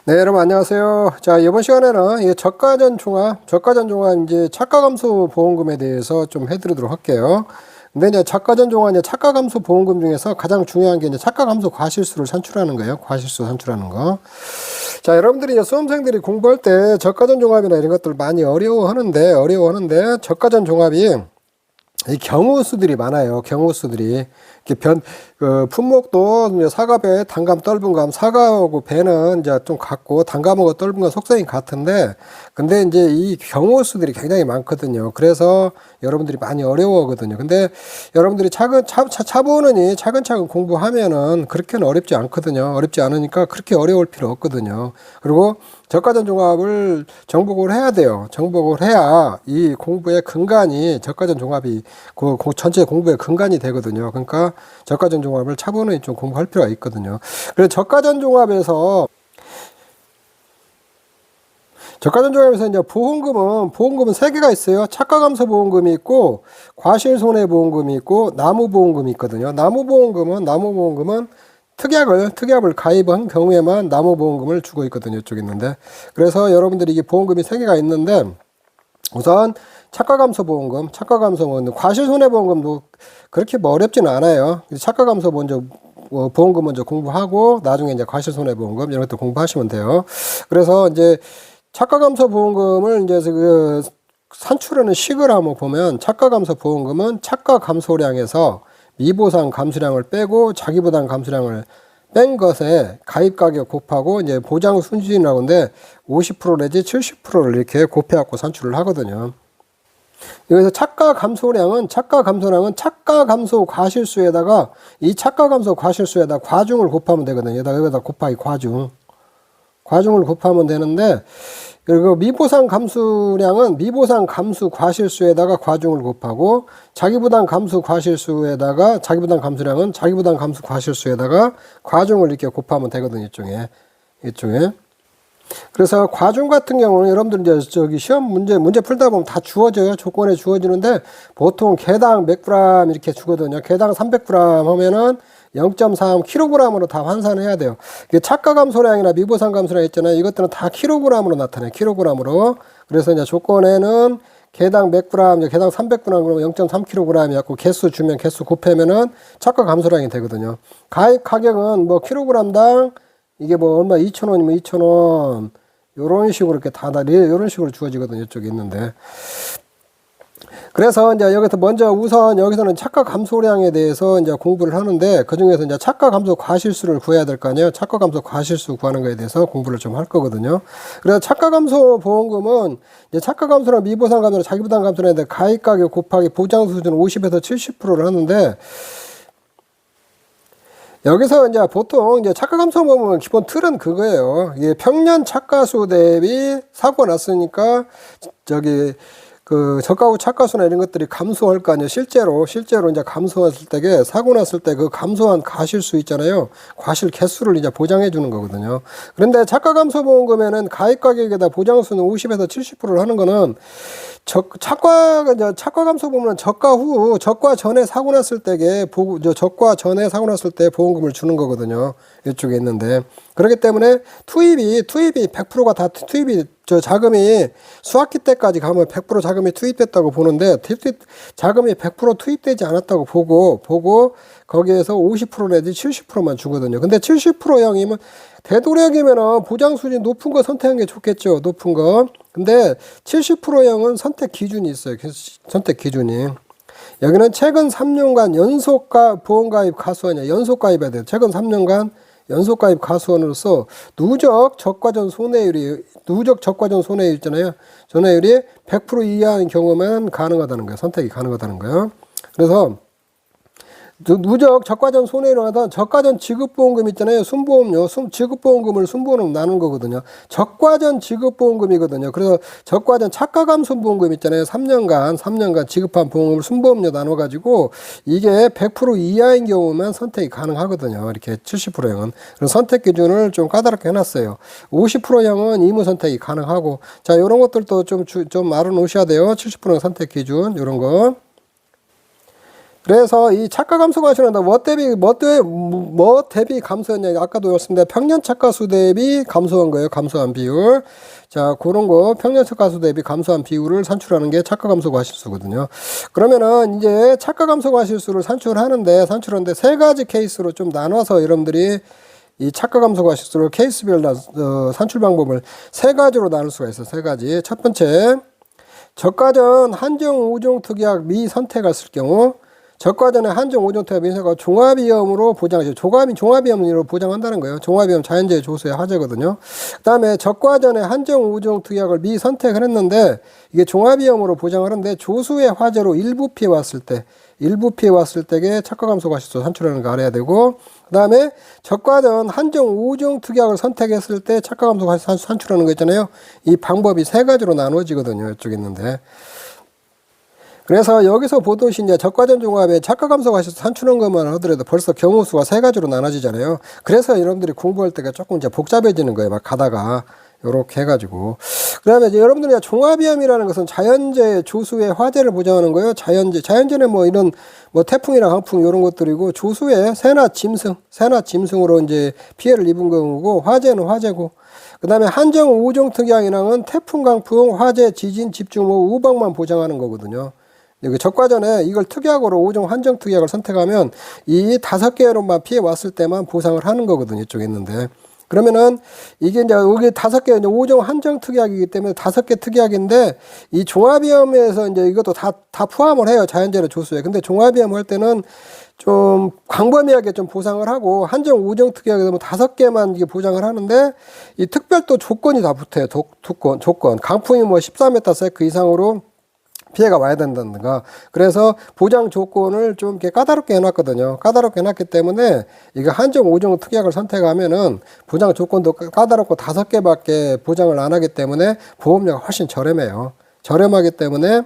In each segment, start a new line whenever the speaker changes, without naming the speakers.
네, 여러분 안녕하세요. 자, 이번 시간에는 이 저가전 종합 이제 차가 감소 보험금에 대해서 좀 해드리도록 할게요. 근데 이제 저가전 종합 이제 차가 감소 보험금 중에서 가장 중요한 게 이제 차가 감소 과실수를 산출하는 거예요. 과실수 산출하는 거. 자, 여러분들이 이제 수험생들이 공부할 때 저가전 종합이나 이런 것들 많이 어려워하는데 저가전 종합이 이 경우수들이 많아요. 경우수들이 이렇게 품목도 사과배, 단감, 떫은 감, 사과하고 배는 이제 좀 같고 단감하고 떫은 감 속성이 같은데, 근데 이제 이 경우수들이 굉장히 많거든요. 그래서 여러분들이 많이 어려워하거든요. 근데 여러분들이 차분히 차근차근 공부하면은 그렇게는 어렵지 않거든요. 어렵지 않으니까 그렇게 어려울 필요 없거든요. 그리고 저가전 종합을 정복을 해야 돼요. 정복을 해야 이 공부의 근간이 저가전 종합이 그 전체 공부의 근간이 되거든요. 그러니까 저가전 종합을 차분히 좀 공부할 필요가 있거든요. 그래서 저가전 종합에서 이제 보험금은 세 개가 있어요. 차가 감소 보험금이 있고 과실 손해 보험금이 있고 나무 보험금이 있거든요. 나무 보험금은 특약을 가입한 경우에만 나무 보험금을 주고 있거든요. 이쪽에 있는데. 그래서 여러분들이 이게 보험금이 세 개가 있는데, 우선 차가 감소 보험금, 과실 손해 보험금도 그렇게 뭐 어렵지는 않아요. 차가 감소 보험금 먼저 공부하고 나중에 이제 과실 손해 보험금 이런 것도 공부하시면 돼요. 그래서 이제 차가 감소 보험금을 이제 그 산출하는 식을 한번 보면, 차가 감소 보험금은 차가 감소량에서 미보상 감수량을 빼고 자기부담 감수량을 뺀 것에 가입 가격 곱하고 이제 보장 순진이라고 하는데 50% 내지 70%를 이렇게 곱해갖고 산출을 하거든요. 여기서 차가 감소량은 차가 감소 과실수에다가 이 차가 감소 과실수에다 과중을 곱하면 되거든요. 여기다 곱하기 과중을 곱하면 되는데, 그리고 미보상 감수량은 미보상 감수 과실수에다가 과중을 곱하고 자기부담 감수 과실수에다가 자기부담 감수량은 자기부담 감수 과실수에다가 과중을 이렇게 곱하면 되거든요. 이쪽에. 그래서 과중 같은 경우는 여러분들 이제 저기 시험 문제 풀다 보면 다 주어져요. 조건에 주어지는데 보통 개당 몇 그램 이렇게 주거든요. 개당 300g 하면은 0.3kg으로 다 환산해야 돼요. 이게 차가 감소량이나 미보상 감소량 있잖아요. 이것들은 다 kg으로 나타나요. kg으로. 그래서 이제 조건에는 개당 몇 g, 개당 300g 그러면 0.3kg이었고 개수 주면 개수 곱하면은 차가 감소량이 되거든요. 가입 가격은 뭐 kg당 이게 뭐 얼마 2,000원이면 2,000원 요런 식으로 이렇게 요런 식으로 주어지거든요. 이쪽에 있는데. 그래서 이제 우선 여기서는 차가 감소량에 대해서 이제 공부를 하는데, 그 중에서 이제 차가 감소 과실수를 구해야 될 거 아니에요. 차가 감소 과실수 구하는 거에 대해서 공부를 좀 할 거거든요. 그래서 차가 감소 보험금은 이제 차가 감소랑 미보상 감소랑 자기부담 감소랑 가입 가격 곱하기 보장 수준 50에서 70%를 하는데, 여기서 이제 보통 이제 차가 감소 보험은 기본 틀은 그거예요. 이게 평년 차가수 대비 사고 났으니까 그 저가후 차가수나 이런 것들이 감소할 거 아니에요. 실제로 이제 감소했을 때 사고 났을 때 그 감소한 과실수 있잖아요. 과실 개수를 이제 보장해 주는 거거든요. 그런데 차가 감소 보험금에는 가입 가격에다 보장수는 50에서 70%를 하는 거는 차가 감소 보험은 적과 전에 사고 났을 때 보험금을 주는 거거든요. 이쪽에 있는데. 그렇기 때문에 투입이 100%가 다 자금이 수학기 때까지 가면 100% 자금이 투입됐다고 보는데, 자금이 100% 투입되지 않았다고 보고 거기에서 50% 내지 70%만 주거든요. 근데 70%형이면 되도록이면은 보장 수준 높은 거 선택하는 게 좋겠죠. 높은 거. 근데 70%형은 선택 기준이 있어요. 선택 기준이. 여기는 최근 3년간 보험가입 가수원이야. 연속가입해야 돼요. 최근 3년간 연속가입 가수원으로서 누적 적과전 손해율 있잖아요. 손해율이 100% 이하인 경우만 가능하다는 거예요. 선택이 가능하다는 거예요. 그래서 누적 적과전 손해율을 하다 적과전 지급보험금 있잖아요. 순보험료, 지급보험금을 순보험으로 나눈 거거든요. 적과전 지급보험금이거든요. 그래서 적과전 차가감 순보험금 있잖아요. 3년간 지급한 보험금을 순보험료 나눠가지고 이게 100% 이하인 경우만 선택이 가능하거든요. 이렇게 70%형은. 그래서 선택 기준을 좀 까다롭게 해놨어요. 50%형은 의무 선택이 가능하고, 자, 이런 것들도 좀 알아놓으셔야 돼요. 70% 선택 기준, 이런 거. 그래서 이 착가 감소 과실은 뭐 대비 감소했냐. 아까도 였습니다. 평년 착가수 대비 감소한 거예요. 감소한 비율. 자, 그런 거 평년 착가수 대비 감소한 비율을 산출하는 게 착가 감소 과실수거든요. 그러면은 이제 착가 감소 과실수를 산출하는데 세 가지 케이스로 좀 나눠서 여러분들이 이 착가 감소 과실수를 케이스별 산출 방법을 세 가지로 나눌 수가 있어요. 세 가지. 첫 번째, 저가 전 한정 5종 특약 미선택을 쓸 경우, 저가 전에 한정 5종 특약 미선택을 종합위험으로 보장하죠. 종합위험으로 보장한다는 거예요. 종합위험 자연재해 조수의 화재거든요. 그 다음에 저가 전에 한정 5종 특약을 미선택을 했는데, 이게 종합위험으로 보장을 하는데, 조수의 화재로 일부 피해 왔을 때게 착가 감소 과실수 산출하는 거 알아야 되고, 그 다음에 저가 전 한정 5종 특약을 선택했을 때 착가 감소 과실수 산출하는 거 있잖아요. 이 방법이 세 가지로 나눠지거든요. 이쪽에 있는데. 그래서 여기서 보듯이 이제 저가 전 종합에 착가 감소 과실수 산출하는 것만 하더라도 벌써 경우 수가 세 가지로 나눠지잖아요. 그래서 여러분들이 공부할 때가 조금 이제 복잡해지는 거예요. 막 가다가. 요렇게 해가지고. 그 다음에 이제 여러분들이 종합위험이라는 것은 자연재해 조수의 화재를 보장하는 거예요. 자연재해는 뭐 이런 뭐 태풍이나 강풍 이런 것들이고, 조수의 새나 짐승으로 이제 피해를 입은 경우고, 화재는 화재고, 그 다음에 한정 5종 특약이랑은 태풍, 강풍, 화재, 지진, 집중호우, 우박만 보장하는 거거든요. 적과 전에 이걸 특약으로 5종 한정 특약을 선택하면 이 5개로만 피해 왔을 때만 보상을 하는 거거든요. 이쪽에 있는데. 그러면은 이게 이제 여기 5개 5종 한정 특약이기 때문에 5개 특약인데, 이 종합위험에서 이제 이것도 다 포함을 해요. 자연재해 조수에. 근데 종합위험 할 때는 좀 광범위하게 좀 보상을 하고, 한정 5종 특약이 되면 5개만 이게 보장을 하는데, 이 특별 또 조건이 다 붙어요. 조건. 강풍이 뭐 14m/s 이상으로 피해가 와야 된다든가. 그래서 보장 조건을 좀 이렇게 까다롭게 해놨거든요. 까다롭게 해놨기 때문에 이거 한정 5종 특약을 선택하면은 보장 조건도 까다롭고 5개밖에 보장을 안 하기 때문에 보험료가 훨씬 저렴해요. 저렴하기 때문에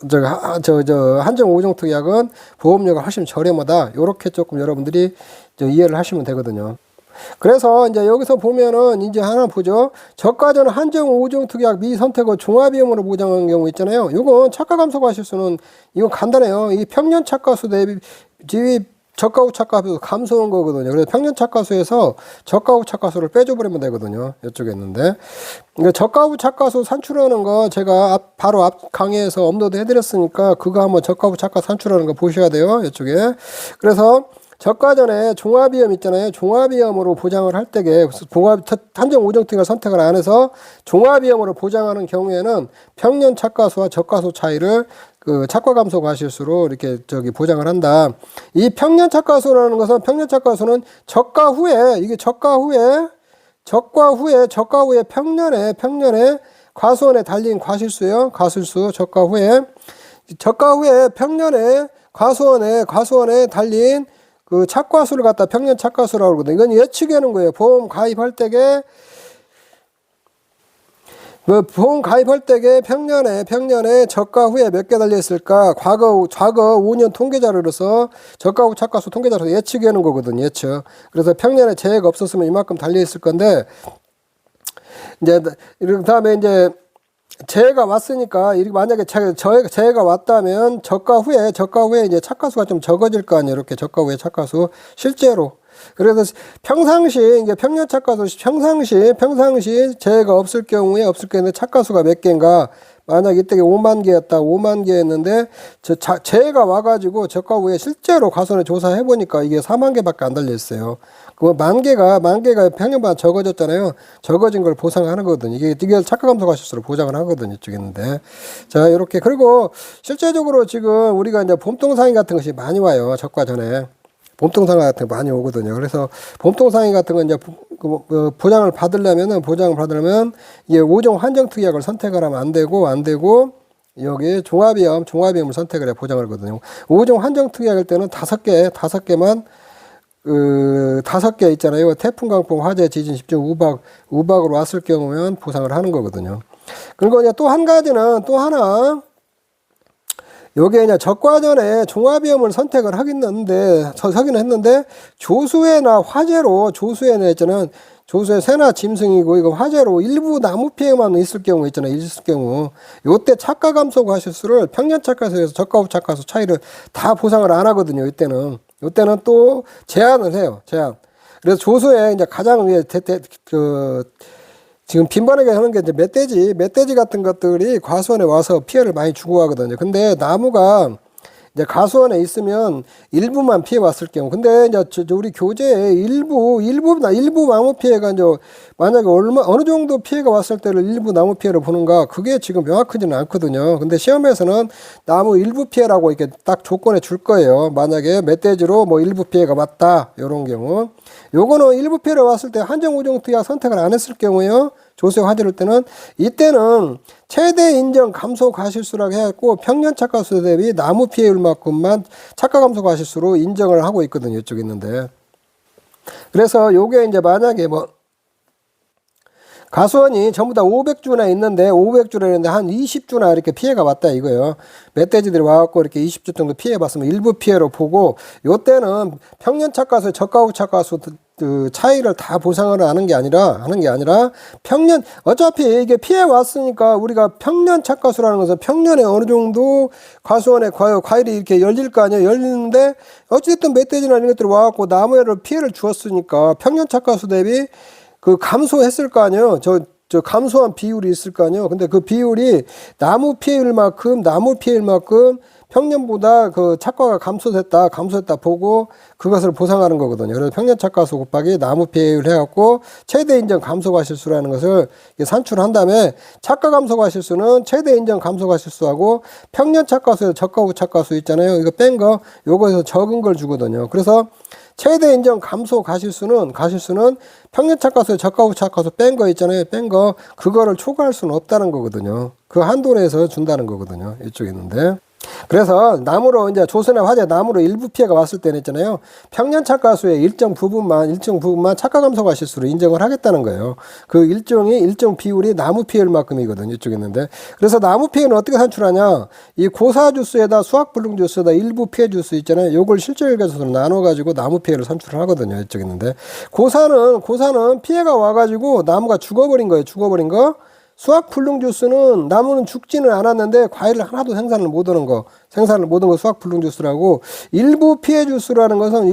한정 5종 특약은 보험료가 훨씬 저렴하다. 요렇게 조금 여러분들이 이해를 하시면 되거든요. 그래서 이제 여기서 보면은 이제 하나 보죠. 저가 전 한정 5종 특약 미선택을 종합위험으로 보장하는 경우 있잖아요. 이건 착가 감소 과실수는 이건 간단해요. 이 평년 착가수 대비 저가 후 착가수 감소한 거거든요. 그래서 평년 착가수에서 저가 후 착가수를 빼줘버리면 되거든요. 이쪽에 있는데. 그러니까 저가 후 착가수 산출하는 거 제가 바로 앞 강의에서 업로드 해드렸으니까 그거 한번 저가 후 착가 산출하는 거 보셔야 돼요. 이쪽에. 그래서 저가 전에 종합위험 있잖아요. 종합위험으로 보장을 할 때게 한정 5종 특약을 선택을 안 해서 종합위험으로 보장하는 경우에는 평년 착가수와 저가수 차이를 그 착가 감소 과실수로 이렇게 보장을 한다. 이 평년 착가수라는 것은, 평년 착가수는 저가 후에 평년에 과수원에 달린 과실수예요. 과실수 저가 후에 평년에 과수원에 달린 그 착과수를 갖다 평년 착과수라고 그러거든요. 이건 예측하는 거예요. 보험 가입할 때게 평년에 저가 후에 몇 개 달려있을까? 과거 5년 통계자료로서 저가 후 착과수 통계자료로 예측하는 거거든요. 예측. 그래서 평년에 재해가 없었으면 이만큼 달려있을 건데, 이제 그 다음에 이제 재해가 왔으니까, 만약에 재해가 왔다면 저가 후에 이제 착가수가 좀 적어질 거 아니에요. 이렇게 저가 후에 착가수 실제로. 그래서 평상시 이제 평년 착가수 평상시 재해가 없을 경우에 착가수가 몇 개인가. 만약 이때 5만 개였다. 5만 개였는데 재해가 와가지고 저가 후에 실제로 과수원에 조사해 보니까 이게 4만 개밖에 안 달려 있어요. 그 만 개가 평년보다 적어졌잖아요. 적어진 걸 보상하는 거거든요. 이게 착가 감소 과실수로 보장을 하거든요. 이쪽에 있는데. 자, 이렇게. 그리고 실제적으로 지금 우리가 이제 봄동상해 같은 것이 많이 와요. 적과 전에. 봄동상해 같은 거 많이 오거든요. 그래서 봄동상해 같은 건 이제 보장을 받으려면 이게 5종 한정 특약을 선택을 하면 안 되고 여기 종합위험을 선택을 해 보장을 하거든요. 5종 한정 특약일 때는 5개만 5개 있잖아요. 태풍, 강풍, 화재, 지진, 집중, 우박으로 왔을 경우면 보상을 하는 거거든요. 그리고 이제 또 한 가지는 또 하나, 요게 이제 적과전에 종합위험을 선택을 하긴 했는데 조수해나 화재로 조수해나 했잖아요. 조수해 새나 짐승이고 이거 화재로 일부 나무 피해만 있을 경우 있잖아요. 있을 경우 요때 착가 감소 과실수를 평년 착가수에서 적과 후 착가수 차이를 다 보상을 안 하거든요. 요때는 또 제한을 해요. 제한. 그래서 조수에 이제 가장 위에 지금 빈번하게 하는 게 이제 멧돼지 같은 것들이 과수원에 와서 피해를 많이 주고 가거든요. 근데 나무가 이제 가수원에 있으면 일부만 피해 왔을 경우, 근데 이제 우리 교재에 일부 나무 피해가 이제 만약에 어느 정도 피해가 왔을 때를 일부 나무 피해를 보는가, 그게 지금 명확하지는 않거든요. 근데 시험에서는 나무 일부 피해라고 이렇게 딱 조건에 줄 거예요. 만약에 멧돼지로 뭐 일부 피해가 왔다, 이런 경우. 요거는 일부 피해가 왔을 때 한정 우정 투약 선택을 안 했을 경우에요. 조수에 화재를 때는 이때는 최대 인정 감소 과실수라고 해갖고 평년 착가수 대비 나무 피해율만큼만 착가 감소 과실수로 인정을 하고 있거든요. 이쪽에 있는데. 그래서 요게 이제 만약에 뭐 가수원이 전부 다 500주나 있는데 500주나 있는데 한 20주나 이렇게 피해가 왔다 이거예요. 멧돼지들이 와갖고 이렇게 20주 정도 피해 봤으면 일부 피해로 보고, 요때는 평년 착가수, 적가 후 착가수 그 차이를 다 보상을 하는 게 아니라 평년, 어차피 이게 피해 왔으니까 우리가 평년 착가수라는 것은 평년에 어느 정도 가수원에 과일이 이렇게 열릴 거 아니에요. 열리는데 어쨌든 멧돼지나 이런 것들이 와갖고 나무에를 피해를 주었으니까 평년 착가수 대비 그 감소했을 거 아니에요. 저 감소한 비율이 있을 거 아니에요. 근데 그 비율이 나무 피해율만큼 평년보다 그 착과가 감소됐다 보고 그것을 보상하는 거거든요. 그래서 평년 착과수 곱하기 나무 피해율 해갖고 최대 인정 감소 과실수라는 것을 산출한 다음에 착과 감소 과실수는 최대 인정 감소 과실수하고 평년 착과수에서 적과 후 착과수 있잖아요. 이거 뺀 거, 요거에서 적은 걸 주거든요. 그래서 최대 인정 감소 과실수는 평년 착과수에 적과 후 착과수 뺀 거 있잖아요. 뺀 거, 그거를 초과할 수는 없다는 거거든요. 그 한도 내에서 준다는 거거든요. 이쪽에 있는데. 그래서 나무로 이제 조수나 화재 나무로 일부 피해가 왔을 때는 있잖아요. 평년 착가수의 일정 부분만 착가 감소 과실수로 인정을 하겠다는 거예요. 그 일정 비율이 나무 피해율만큼이거든요. 이쪽에 있는데. 그래서 나무 피해는 어떻게 산출하냐? 이 고사 주수에다 수학 불능 주수에다 일부 피해 주수 있잖아요. 요걸 실질 계수로 나눠 가지고 나무 피해를 산출을 하거든요. 이쪽에 있는데. 고사는 피해가 와 가지고 나무가 죽어버린 거예요. 죽어버린 거. 수학 불능 주스는 나무는 죽지는 않았는데 과일을 하나도 생산을 못 하는 거 수학 불능 주스라고. 일부 피해 주스라는 것은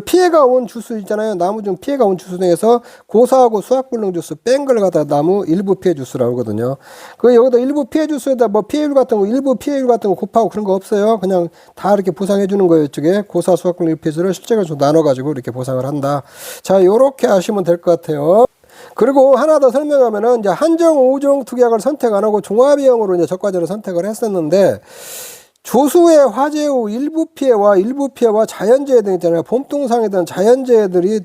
피해가 온 주스 있잖아요. 나무 중 피해가 온 주스 중에서 고사하고 수학 불능 주스 뺀 걸 갖다 나무 일부 피해 주스라고 하거든요. 그 여기다 일부 피해 주스에다 뭐 피해율 같은 거 일부 피해율 같은 거 곱하고 그런 거 없어요. 그냥 다 이렇게 보상해 주는 거예요. 이쪽에 고사 수학 불능 피해를 실제로 좀 나눠 가지고 이렇게 보상을 한다. 자, 요렇게 하시면 될 것 같아요. 그리고 하나 더 설명하면은 이제 한정 5종 특약을 선택 안 하고 종합이형으로 이제 적과제를 선택을 했었는데, 조수의 화재 후 일부 피해와 자연재해 등 있잖아요. 봄동상이든 자연재해들이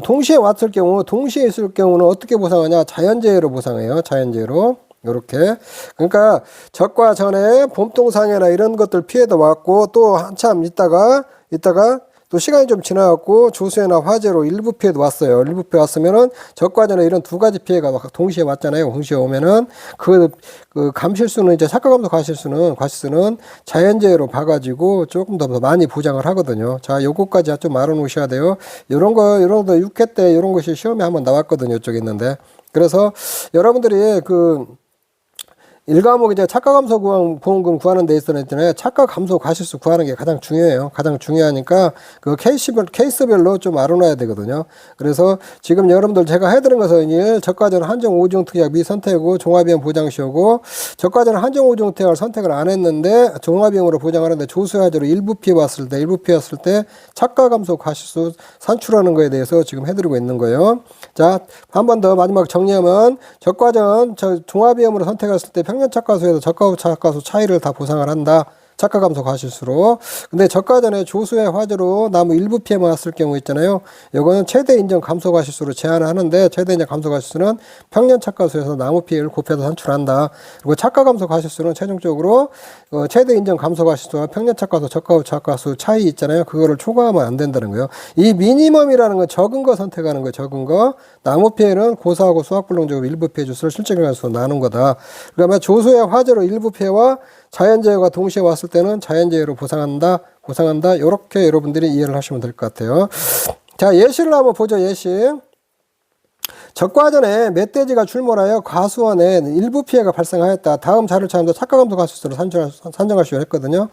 동시에 있을 경우는 어떻게 보상하냐? 자연재해로 보상해요. 자연재해로. 요렇게. 그러니까 적과 전에 봄동상해나 이런 것들 피해도 왔고, 또 한참 있다가 또 시간이 좀 지나갖고 조수해나 화재로 일부 피해도 왔어요. 일부 피해 왔으면은 적과 전에 이런 두 가지 피해가 동시에 왔잖아요. 동시에 오면은 그 감실수는 이제 착가 감소 과실수는 자연재해로 봐가지고 조금 더 많이 보장을 하거든요. 자, 요거까지 좀 알아놓으셔야 돼요. 요런 거 6회 때 요런 것이 시험에 한번 나왔거든요. 이쪽에 있는데. 그래서 여러분들이 1과목 이제 착가 감소 보험금 구하는 데 있잖아요. 착가 감소 과실수 구하는 게 가장 중요해요. 가장 중요하니까 그 케이스별로 좀 알아놔야 되거든요. 그래서 지금 여러분들 제가 해드린 것은 적과전 한정 5종 특약 미선택이고 종합비용 보장시효고, 적과전 한정 5종 특약을 선택을 안 했는데 종합비용으로 보장하는데 조수화재로 일부 피해 왔을 때 착가 감소 과실수 산출하는 거에 대해서 지금 해드리고 있는 거예요. 자, 한 번 더 마지막 정리하면, 적과전 종합비용으로 선택했을 때 평년 착가수에서 적과 후 착가수 차이를 다 보상을 한다. 착화 감소 과실수로. 근데 저가 전에 조수의 화재로 나무 일부 피해만 왔을 경우 있잖아요. 요거는 최대 인정 감소 과실수로 제한을 하는데, 최대 인정 감소 과실수는 평년 착과수에서 나무 피해를 곱해서 산출한다. 그리고 착과 감소 과실수는 최종적으로 최대 인정 감소 과실수와 평년 착과수, 저가 후 착과수 차이 있잖아요. 그거를 초과하면 안 된다는 거예요. 이 미니멈이라는 건 적은 거 선택하는 거예요. 적은 거. 나무 피해는 고사하고 수확불능적으로 일부 피해 주수를 실제 결과수로 나눈 거다. 그러면 조수의 화재로 일부 피해와 자연재해가 동시에 왔을 때는 자연재해로 보상한다. 이렇게 여러분들이 이해를 하시면 될 것 같아요. 자, 예시를 한번 보죠. 예시. 적과전에 멧돼지가 출몰하여 과수원에 일부 피해가 발생하였다. 다음 자료를 찾아서 착과감소 과실수로 산정하시오 했거든요.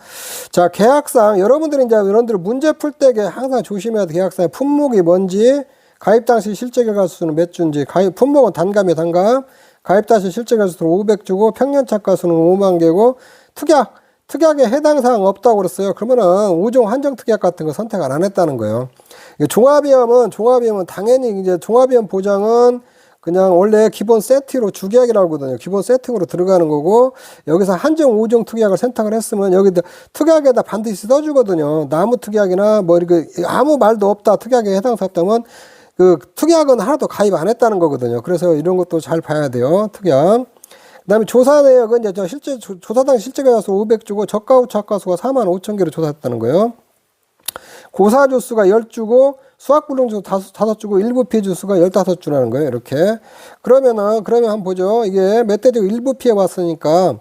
자, 계약상 여러분들이 이제 여러분들 문제 풀 때 항상 조심해야 돼. 계약상의 품목이 뭔지, 가입 당시 실제 결과수는 몇 주인지, 품목은 단감이에요. 단감. 가입 당시 실제 결과수는 500주고 평년 착과수는 5만 개고, 특약에 해당 사항 없다고 그랬어요. 그러면은 5종 한정 특약 같은 거 선택 안 했다는 거예요. 종합위험은 당연히 이제 종합위험 보장은 그냥 원래 기본 세트로 주계약이라고 하거든요. 기본 세팅으로 들어가는 거고, 여기서 한정 5종 특약을 선택을 했으면 여기다 특약에다 반드시 써주거든요. 나무 특약이나 뭐 이렇게 아무 말도 없다. 특약에 해당 사항 없다면 그 특약은 하나도 가입 안 했다는 거거든요. 그래서 이런 것도 잘 봐야 돼요. 특약. 그다음에 조사 내역은 이제 실제 조사당 실제 가수 500주고 저가 후 착과수가 4만 5천 개를 조사했다는 거예요. 고사 주수가 10주고 수확불능 주수 5주고 일부 피해 주수가 15주라는 거예요. 이렇게. 그러면 한번 보죠. 이게 멧돼지가 일부 피해 왔으니까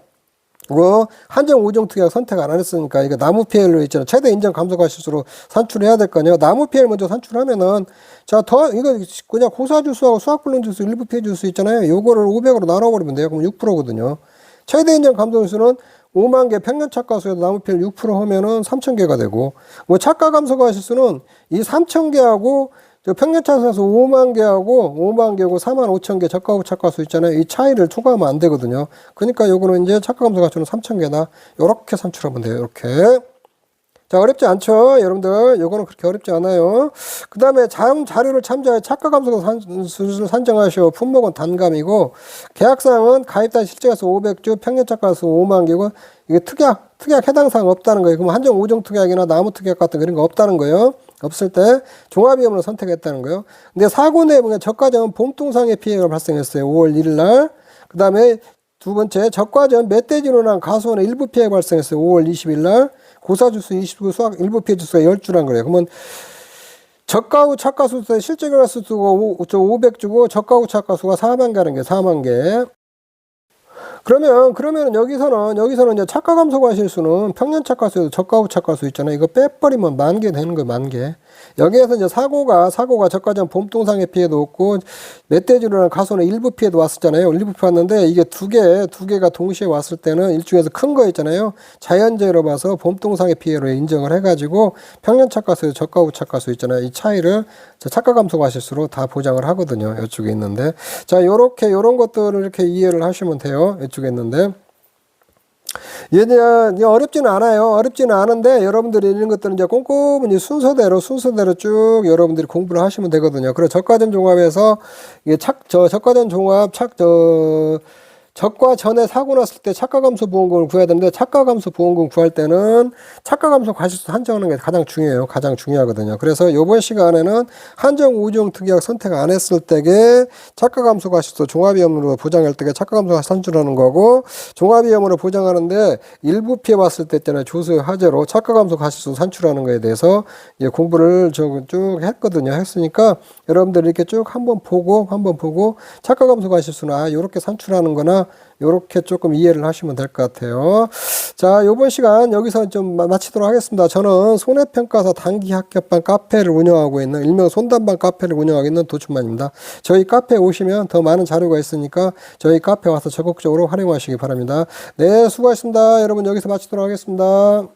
한정 5종 특약 선택 안 했으니까 이거 나무 피해를 있잖아요. 최대 인정 감소 과실수로 산출해야 될 거 아니에요. 나무 피해를 먼저 산출하면은 이거 그냥 고사 주수하고 수확불능 주수 일부 피해 주수 있잖아요. 요거를 500으로 나눠버리면 돼요. 그럼 6%거든요. 최대 인정 감소 과실수는 5만 개 평년 착과수에서 나무 피해를 6% 하면은 3천 개가 되고, 뭐 착과 감소 과실수는 이 3천 개하고 평년 착과수 5만 개고 4만 5천 개 저가 후 착과수 있잖아요. 이 차이를 초과하면 안 되거든요. 그러니까 요거는 이제 착과 감소 과실수는 3천 개다. 요렇게 산출하면 돼요. 이렇게. 자, 어렵지 않죠? 여러분들, 요거는 그렇게 어렵지 않아요. 그 다음에 다음 자료를 참조하여 착과 감소 수를 산정하시오. 품목은 단감이고, 계약사항은 가입단 실제가수 500주, 평년 착과수 5만 개고, 이게 특약 해당 사항 없다는 거예요. 그럼 한정 5종 특약이나 나무 특약 같은 그런 거 없다는 거예요. 없을 때 종합위험으로 선택했다는 거예요. 근데 사고 내용에 적과전 봄동상의 피해가 발생했어요. 5월 1일 날. 그 다음에 두 번째, 적과전 멧돼지로 난 가수원에 일부 피해가 발생했어요. 5월 20일 날. 고사주수 29, 수확 일부 피해 주수가 10주란 거예요. 그러면 저가 후 착과수에 실제 결과수가 500주고 저가 후 착과수가 4만 개라는 게 4만 개. 그러면 여기서는 이제 착과 감소 과실수는 평년 착과수에도 저가 후 착과수 있잖아요. 이거 빼버리면 10,000개 되는 거예요. 10,000개. 여기에서 이제 사고가 적과전 봄동상의 피해도 없고 멧돼지로는 가수원의 일부 피해도 왔었잖아요. 일부 피해 왔는데 이게 두 개가 동시에 왔을 때는 일중에서 큰 거 있잖아요. 자연재해로 봐서 봄동상의 피해로 인정을 해가지고 평년 착과수, 저가 후 착과수 있잖아요. 이 차이를 착과 감소 과실수로 다 보장을 하거든요. 이쪽에 있는데, 자, 요런 것들을 이렇게 이해를 하시면 돼요. 이쪽에 있는데. 얘는 어렵지는 않아요. 어렵지는 않은데 여러분들이 이런 것들은 이제 꼼꼼히 순서대로 쭉 여러분들이 공부를 하시면 되거든요. 그래서 적과전 종합에서 이게 적과전 종합 적과 전에 사고 났을 때 착과감소 보험금을 구해야 되는데, 착과감소 보험금 구할 때는 착과감소 과실수 한정하는 게 가장 중요해요. 가장 중요하거든요. 그래서 이번 시간에는 한정 5종 특약 선택 안 했을 때게 착과감소 과실수 종합위험으로 보장할 때게 착과감소가 산출하는 거고, 종합위험으로 보장하는데 일부 피해 봤을 때 있잖아요. 조수의 화재로 착과감소 과실수 산출하는 거에 대해서 이제 공부를 쭉 했거든요. 했으니까 여러분들 이렇게 쭉 한번 보고 착과감소 과실수는 요렇게 산출하는 거나 요렇게 조금 이해를 하시면 될 것 같아요. 자, 요번 시간 여기서 좀 마치도록 하겠습니다. 저는 손해평가사 단기 합격반 카페를 운영하고 있는, 일명 손단반 카페를 운영하고 있는 도춘만입니다. 저희 카페에 오시면 더 많은 자료가 있으니까 저희 카페 와서 적극적으로 활용하시기 바랍니다. 네, 수고하셨습니다. 여러분, 여기서 마치도록 하겠습니다.